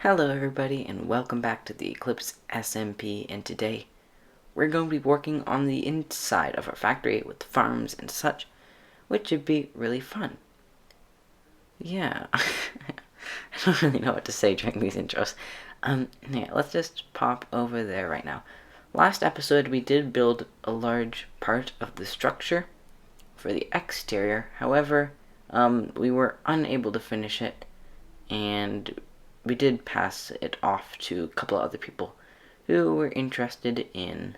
Hello everybody and welcome back to the Eclipse SMP, and today we're going to be working on the inside of our factory with farms and such, which should be really fun. Yeah, I don't really know what to say during these intros. Yeah, let's just pop over there right now. Last episode we did build a large part of the structure for the exterior, however, we were unable to finish it, and we did pass it off to a couple of other people who were interested in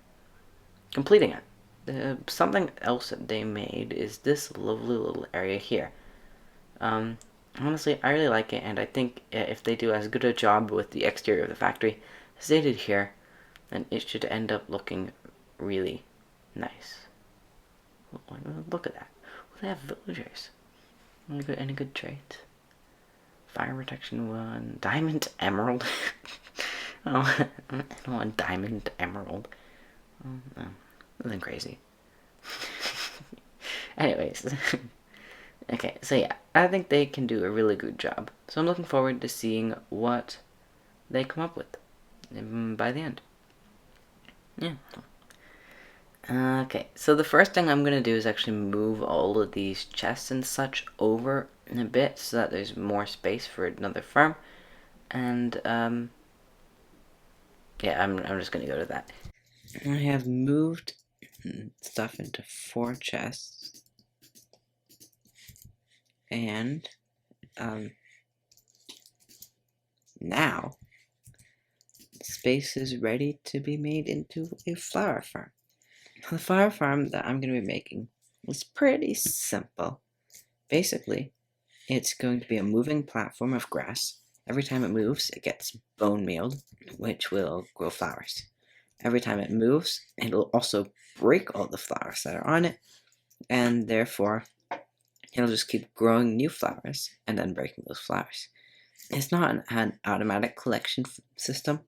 completing it. Something else that they made is this lovely little area here. Honestly, I really like it, and I think if they do as good a job with the exterior of the factory as they did here, then it should end up looking really nice. Look at that. Well, they have villagers. Any good traits? Fire protection 1. Diamond emerald. Oh, I don't want diamond emerald. Oh, nothing crazy. Anyways. Okay, so yeah, I think they can do a really good job. So I'm looking forward to seeing what they come up with by the end. Yeah. Okay, so the first thing I'm going to do is actually move all of these chests and such over in a bit so that there's more space for another farm. And, yeah, I'm just going to go to that. I have moved stuff into 4 chests. And, now, space is ready to be made into a flower farm. The flower farm that I'm going to be making is pretty simple. Basically, it's going to be a moving platform of grass. Every time it moves, it gets bone mealed, which will grow flowers. Every time it moves, it'll also break all the flowers that are on it, and therefore, it'll just keep growing new flowers and then breaking those flowers. It's not an automatic collection system,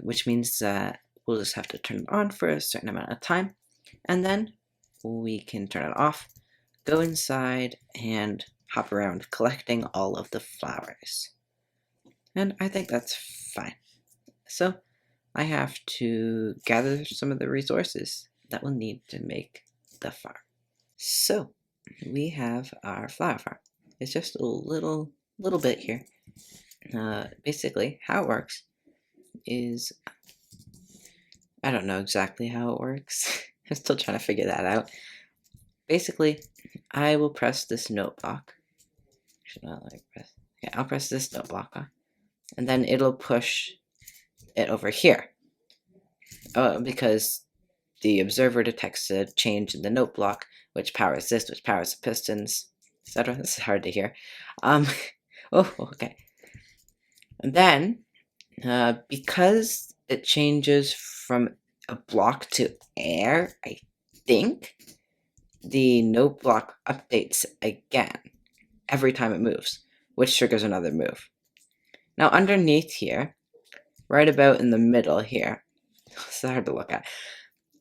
which means that we'll just have to turn it on for a certain amount of time, and then we can turn it off, go inside, and hop around collecting all of the flowers. And I think that's fine. So I have to gather some of the resources that we'll need to make the farm. So we have our flower farm. It's just a little bit here. Basically, how it works is, I don't know exactly how it works. I'm still trying to figure that out. Basically, I will press this note block. Should not like press. Okay, I'll press this note block on, and then it'll push it over here. Because the observer detects a change in the note block, which powers this, which powers the pistons, etc. This is hard to hear. Oh, okay. And then, because it changes from a block to air, I think the note block updates again every time it moves, which triggers another move. Now underneath here, right about in the middle here, it's hard to look at,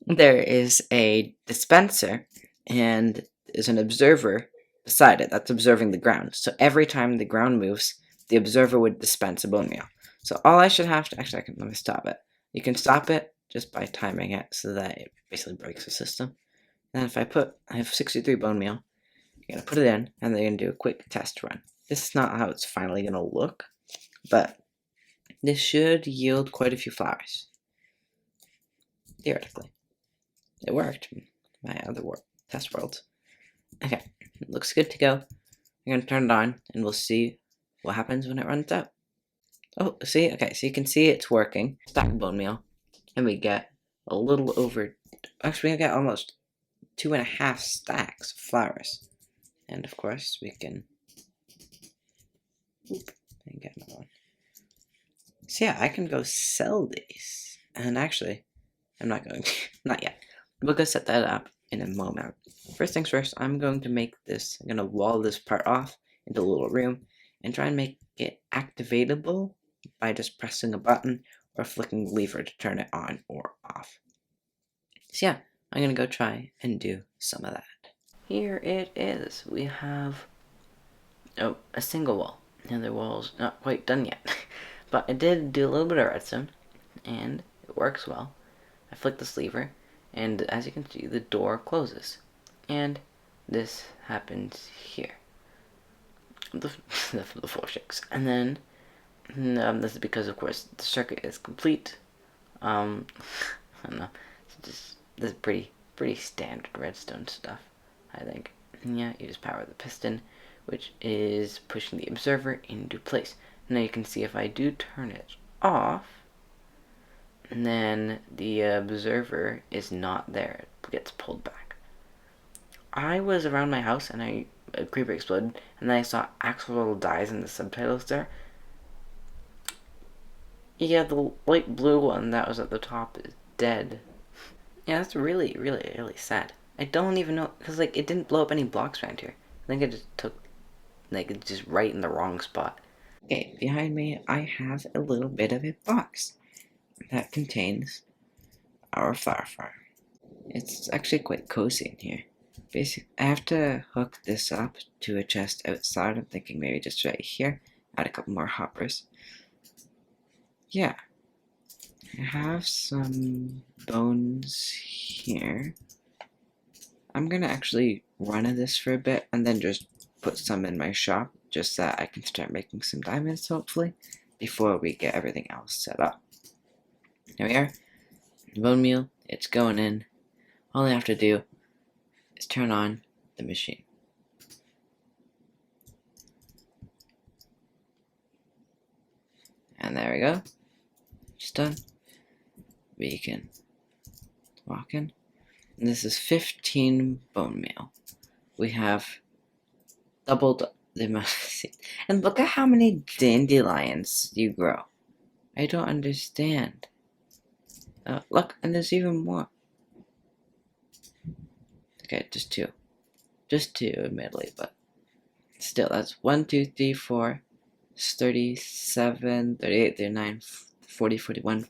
there is a dispenser and there's an observer beside it that's observing the ground. So every time the ground moves, the observer would dispense a bone meal. So all I should have to, actually let me stop it. You can stop it just by timing it so that it basically breaks the system. And if I have 63 bone meal, you're going to put it in, and they're going to do a quick test run. This is not how it's finally going to look, but this should yield quite a few flowers. Theoretically. It worked. My other test worlds. Okay, it looks good to go. I'm going to turn it on, and we'll see what happens when it runs out. Oh, see? Okay, so you can see it's working. Stack bone meal, and we get a little over... Actually, we get almost 2.5 stacks of flowers. And of course, we can... and get another one. So yeah, I can go sell these. And actually, I'm not going to. Not yet. We'll go set that up in a moment. First things first, I'm going to make this, I'm going to wall this part off into a little room and try and make it activatable by just pressing a button or flicking the lever to turn it on or off. So yeah, I'm going to go try and do some of that. Here it is. We have a single wall. The other wall's not quite done yet. But I did do a little bit of redstone, and it works well. I flick this lever, and as you can see, the door closes. And this happens here. The floor shakes. And then, this is because, of course, the circuit is complete. I don't know. This is pretty standard redstone stuff, I think. And yeah, you just power the piston, which is pushing the observer into place. Now you can see if I do turn it off, and then the observer is not there. It gets pulled back. I was around my house and a creeper exploded, and then I saw Axel dies in the subtitles there. Yeah, the light blue one that was at the top is dead. Yeah, that's really sad. I don't even know, because, like, it didn't blow up any blocks around here. I think it just took, like, it's just right in the wrong spot. Okay, behind me, I have a little bit of a box that contains our fire farm. It's actually quite cozy in here. Basically, I have to hook this up to a chest outside. I'm thinking maybe just right here. Add a couple more hoppers. Yeah. I have some bones here. I'm gonna actually run at this for a bit and then just put some in my shop, just so that I can start making some diamonds, hopefully, before we get everything else set up. Here we are. Bone meal, it's going in. All I have to do is turn on the machine. And there we go. It's done. We can walk in. And this is 15 bone meal. We have doubled the amount of seeds. And look at how many dandelions you grow. I don't understand. Look, and there's even more. Okay, just two. Just two, admittedly, but still, that's 1, 2, 3, 4, 37, 38, 39, 40, 41,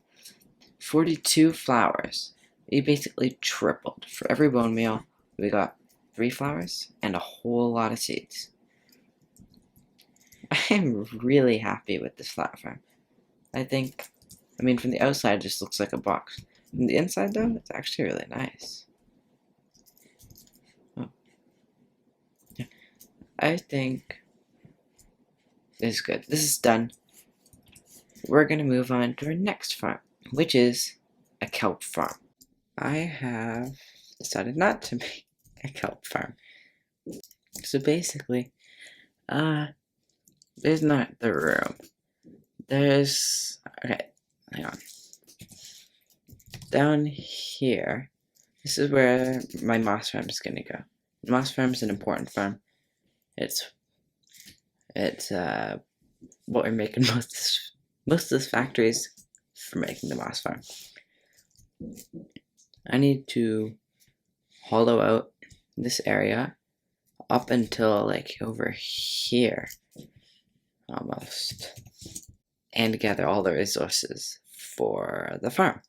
42 flowers. We basically tripled. For every bone meal, we got 3 flowers and a whole lot of seeds. I am really happy with this flower farm. I mean, from the outside, it just looks like a box. From the inside, though, it's actually really nice. Oh. Yeah. I think this is good. This is done. We're going to move on to our next farm, which is a kelp farm. I have decided not to make a kelp farm. So basically, there's not the room. There's, okay, hang on. Down here, this is where my moss farm is going to go. Moss farm is an important farm. It's what we're making most of this factory is for making the moss farm. I need to hollow out this area up until like over here, almost, and gather all the resources for the farm.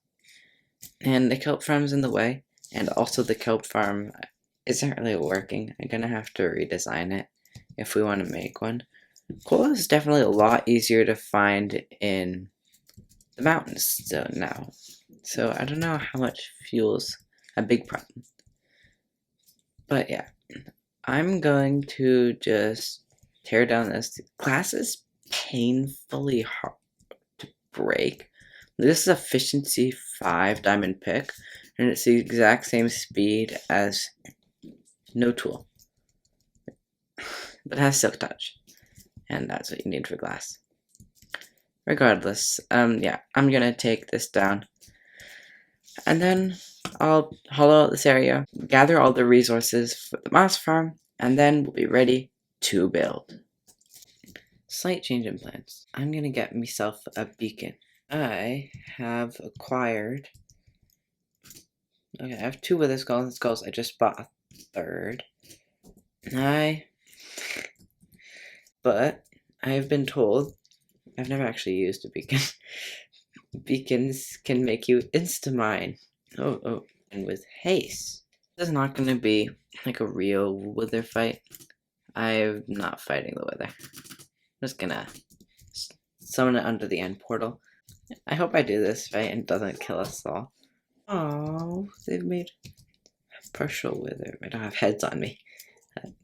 And the kelp farm's in the way, and also the kelp farm isn't really working. I'm gonna have to redesign it if we want to make one. Coal is definitely a lot easier to find in the mountains now. So I don't know how much fuel's a big problem. But yeah, I'm going to just tear down this. Glass is painfully hard to break. This is efficiency 5 diamond pick, and it's the exact same speed as no tool. But it has silk touch, and that's what you need for glass. Regardless, yeah, I'm gonna take this down, and then I'll hollow out this area, gather all the resources for the moss farm, and then we'll be ready to build. Slight change in plans. I'm gonna get myself a beacon. I have acquired. Okay, I have 2 wither skulls. I just bought a 3rd. But I have been told, I've never actually used a beacon. Beacons can make you insta-mine. Oh, and with haste. This is not going to be like a real wither fight. I'm not fighting the wither. just gonna summon it under the end portal. I hope I do this right and it doesn't kill us all. Oh, they've made partial wither. I don't have heads on me.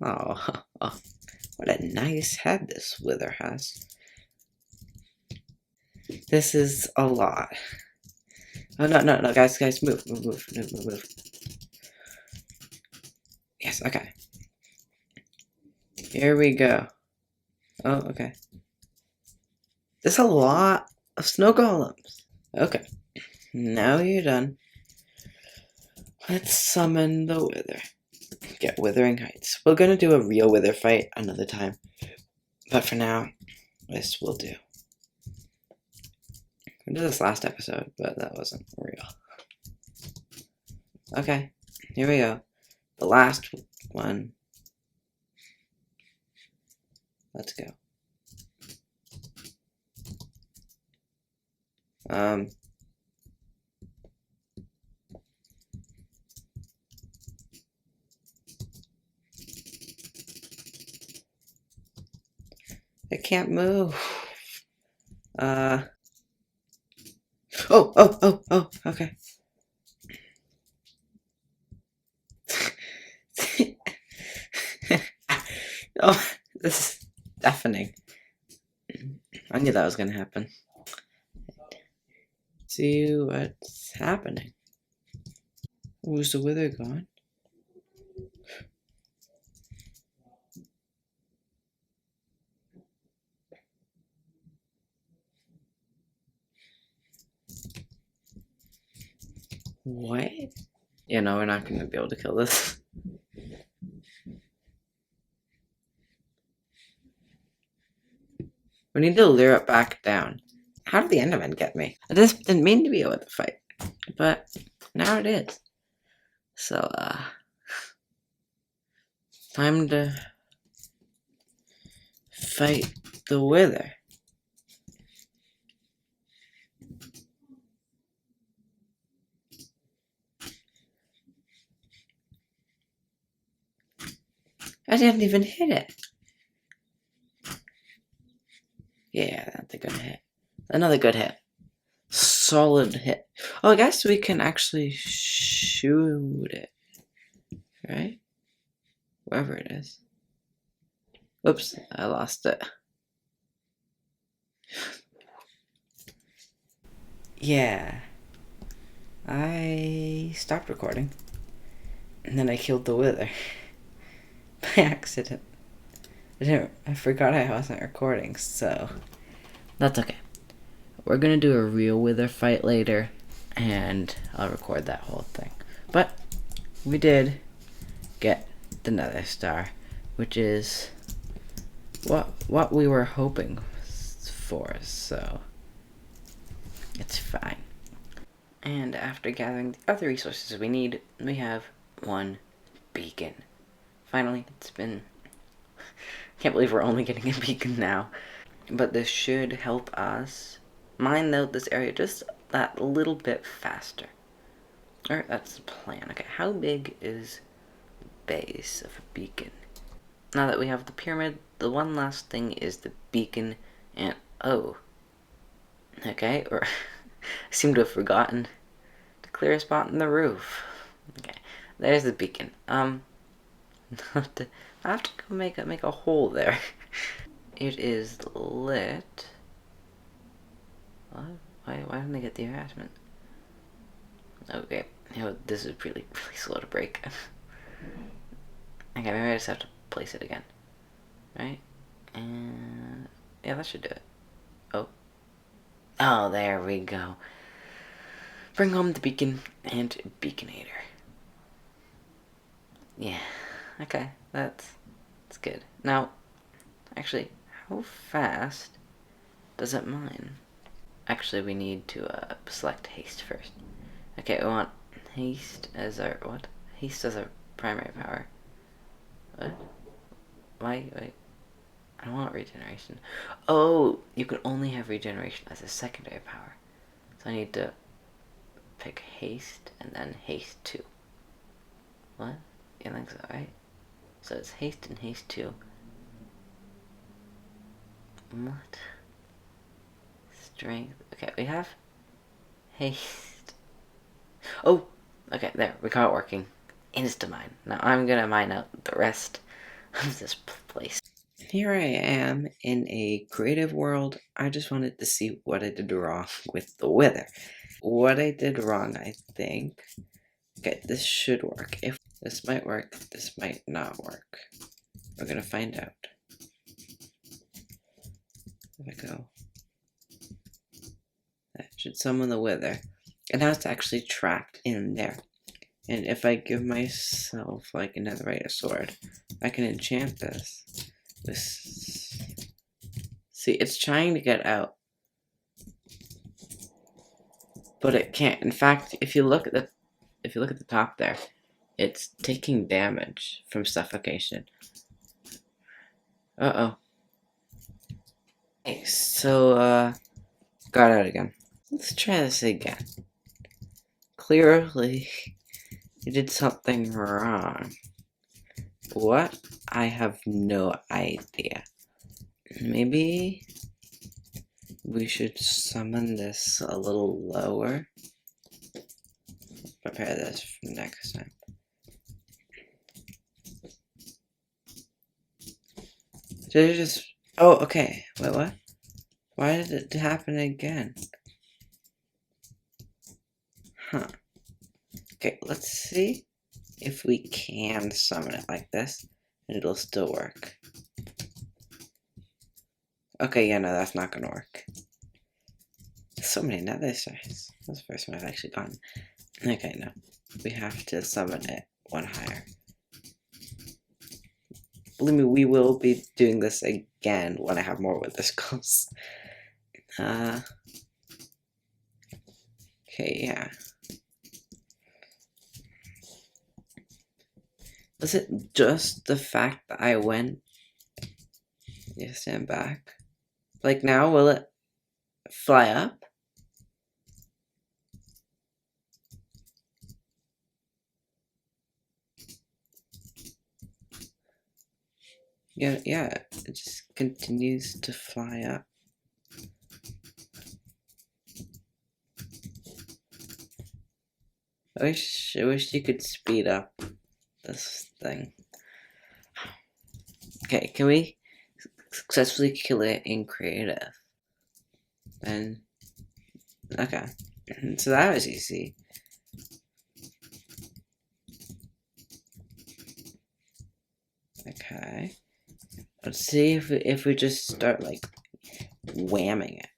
Oh, oh, what a nice head this wither has. This is a lot. Oh, no, guys, move. Yes, okay. Here we go. Oh, okay. There's a lot of snow golems. Okay, now you're done. Let's summon the wither. Get Withering Heights. We're gonna do a real wither fight another time. But for now, this will do. We did this last episode, but that wasn't real. Okay, here we go. The last one. Let's go. I can't move. Oh, okay. Oh, this is deafening. I knew that was gonna happen. See what's happening. Was the wither gone? What? Yeah, no, we're not gonna be able to kill this. We need to lure it back down. How did the Enderman get me? I just didn't mean to be able to fight, but now it is. So, time to fight the wither. I didn't even hit it. Yeah, that's a good hit. Another good hit. Solid hit. Oh, I guess we can actually shoot it. Right? Wherever it is. Oops, I lost it. Yeah. I stopped recording. And then I killed the wither. By accident. I forgot I wasn't recording, so that's okay. We're gonna do a real wither fight later, and I'll record that whole thing. But we did get the Nether Star, which is what we were hoping for, so it's fine. And after gathering the other resources we need, we have one beacon. Finally, it's been... Can't believe we're only getting a beacon now. But this should help us mine out this area just that little bit faster. Alright, that's the plan. Okay, how big is the base of a beacon? Now that we have the pyramid, the one last thing is the beacon and... Oh. Okay, or... I seem to have forgotten to clear a spot in the roof. Okay, there's the beacon. I have to go make a hole there. It is lit. What? Why didn't I get the harassment? Okay, this is really slow to break. Okay, maybe I just have to place it again. Right? And yeah, that should do it. Oh, there we go. Bring home the beacon and beaconator. Yeah. Okay, that's good. Now, actually, how fast does it mine? Actually, we need to select haste first. Okay, we want haste as our what? Haste as our primary power. What? Wait. I don't want regeneration. Oh, you can only have regeneration as a secondary power. So I need to pick haste and then haste 2. What? You think so, right? So it's haste and haste 2. What? Strength. Okay, we have haste. Oh! Okay, there. We got it working. Insta-mine. Now I'm gonna mine out the rest of this place. Here I am in a creative world. I just wanted to see what I did wrong with the weather. What I did wrong, I think. Okay, this should work. If this might work, this might not work. We're gonna find out. If I go, that should summon the wither. And now it's actually trapped in there. And if I give myself like a netherite sword, I can enchant this. See, it's trying to get out, but it can't. In fact, if you look at the top there, it's taking damage from suffocation. Uh-oh. Okay, so got out again. Let's try this again. Clearly, you did something wrong. What? I have no idea. Maybe we should summon this a little lower. Prepare this for next time. Did it just... Oh, okay. Wait, what? Why did it happen again? Huh. Okay, let's see if we can summon it like this, and it'll still work. Okay, yeah, no, that's not gonna work. So many nether stars. That's the first one I've actually gotten. Okay, no. We have to summon it one higher. Believe me, we will be doing this again when I have more wither skulls. Okay, yeah. Was it just the fact that I went... Yeah, stand back. Like now, will it fly up? Yeah, it just continues to fly up. I wish you could speed up this thing. Okay, can we successfully kill it in creative? And okay, so that was easy. Okay, let's see if we just start like whamming it,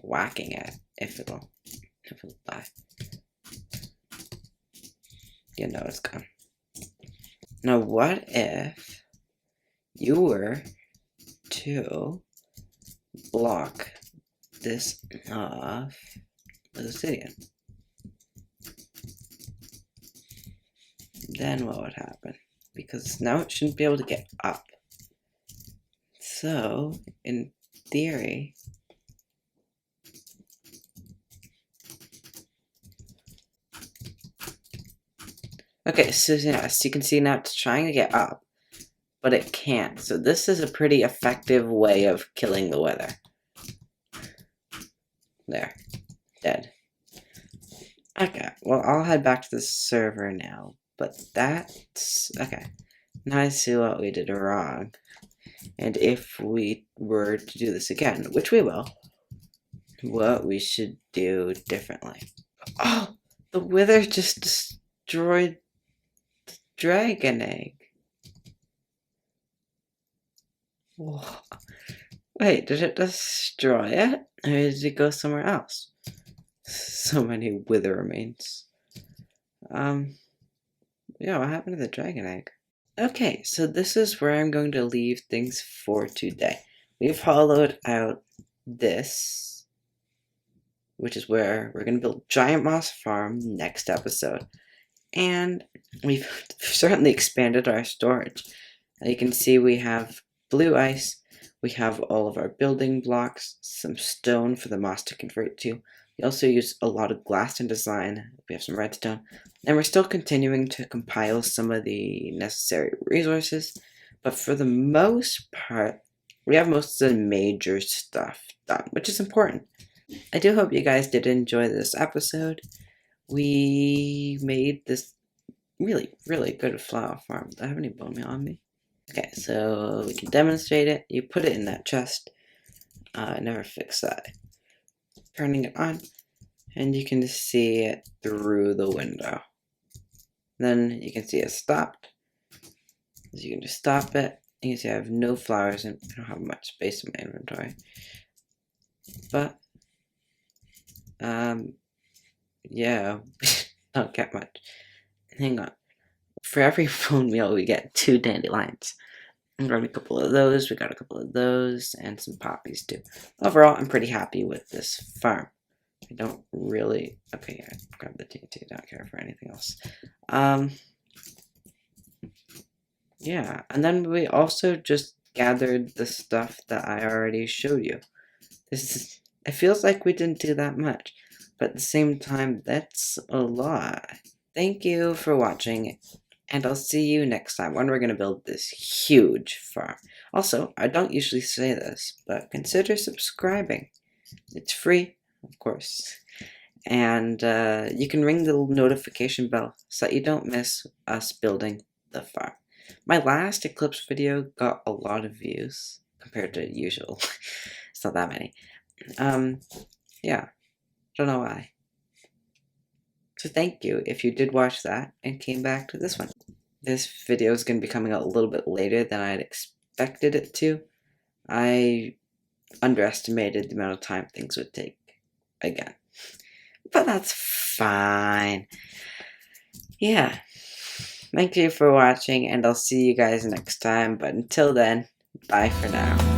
whacking it, if it'll die. You know it's gone. Now what if you were to block this off with obsidian? Then what would happen? Because now it shouldn't be able to get up. So, in theory, okay, so yes, you can see now it's trying to get up, but it can't. So this is a pretty effective way of killing the wither. There, dead. Okay, well, I'll head back to the server now, but that's... okay, now I see what we did wrong. And if we were to do this again, which we will, what we should do differently. Oh, the wither just destroyed the dragon egg. Whoa. Wait, did it destroy it? Or did it go somewhere else? So many wither remains. Yeah, what happened to the dragon egg? Okay, so this is where I'm going to leave things for today. We've hollowed out this, which is where we're going to build Giant Moss Farm next episode. And we've certainly expanded our storage. And you can see we have blue ice, we have all of our building blocks, some stone for the moss to convert to. We also use a lot of glass in design, we have some redstone, and we're still continuing to compile some of the necessary resources, but for the most part, we have most of the major stuff done, which is important. I do hope you guys did enjoy this episode. We made this really, really good flower farm. Do I have any bone meal on me? Okay, so we can demonstrate it. You put it in that chest. I never fixed that. Turning it on, and you can just see it through the window. Then you can see it stopped. So you can just stop it. You can see I have no flowers and I don't have much space in my inventory. But, yeah, don't get much. Hang on. For every bone meal, we get 2 dandelions. I got a couple of those, we got a couple of those, and some poppies too. Overall, I'm pretty happy with this farm. I don't really... Okay, yeah, grab the TNT, don't care for anything else. Yeah, and then we also just gathered the stuff that I already showed you. It feels like we didn't do that much, but at the same time, that's a lot. Thank you for watching, and I'll see you next time when we're going to build this huge farm. Also, I don't usually say this, but consider subscribing. It's free, of course. And you can ring the notification bell so that you don't miss us building the farm. My last Eclipse video got a lot of views compared to usual. It's not that many. Yeah, don't know why. So thank you if you did watch that and came back to this one. This video is going to be coming out a little bit later than I'd expected it to. I underestimated the amount of time things would take again. But that's fine. Yeah. Thank you for watching, and I'll see you guys next time. But until then, bye for now.